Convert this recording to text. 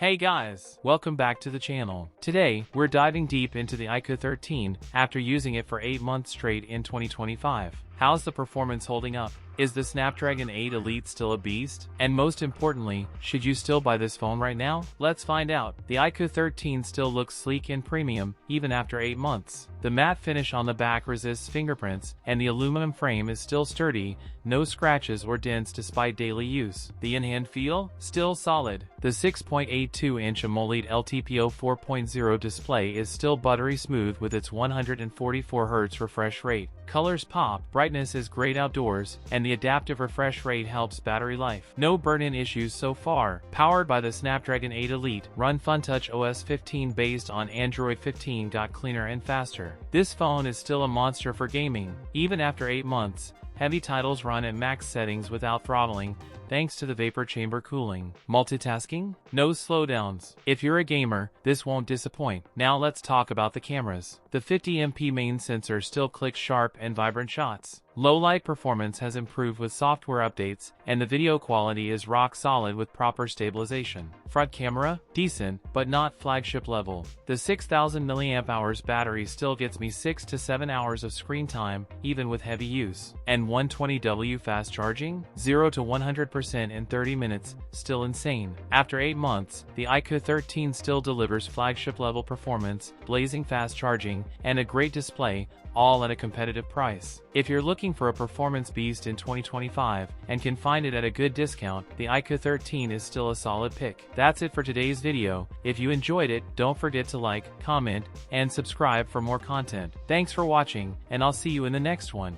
Hey guys, welcome back to the channel. Today, we're diving deep into the iQOO 13 after using it for 8 months straight in 2025. How's the performance holding up? Is the Snapdragon 8 Elite still a beast? And most importantly, should you still buy this phone right now? Let's find out. The iQOO 13 still looks sleek and premium, even after 8 months. The matte finish on the back resists fingerprints, and the aluminum frame is still sturdy, no scratches or dents despite daily use. The in-hand feel? Still solid. The 6.82-inch AMOLED LTPO 4.0 display is still buttery smooth with its 144Hz refresh rate. Colors pop, brightness is great outdoors, and the adaptive refresh rate helps battery life. No burn-in issues so far. Powered by the Snapdragon 8 Elite, run FunTouch OS 15 based on Android 15 got cleaner and faster. This phone is still a monster for gaming. Even after 8 months, heavy titles run at max settings without throttling, thanks to the vapor chamber cooling. Multitasking? No slowdowns. If you're a gamer, this won't disappoint. Now let's talk about the cameras. The 50MP main sensor still clicks sharp and vibrant shots. Low light performance has improved with software updates, and the video quality is rock solid with proper stabilization. Front camera? Decent, but not flagship level. The 6000 mAh battery still gets me 6 to 7 hours of screen time, even with heavy use. And 120W fast charging? 0 to 100% in 30 minutes, still insane. After 8 months, the iQOO 13 still delivers flagship level performance, blazing fast charging, and a great display, all at a competitive price. If you're looking for a performance beast in 2025 and can find it at a good discount, the iQOO 13 is still a solid pick. That's it for today's video. If you enjoyed it, don't forget to like, comment, and subscribe for more content. Thanks for watching, and I'll see you in the next one.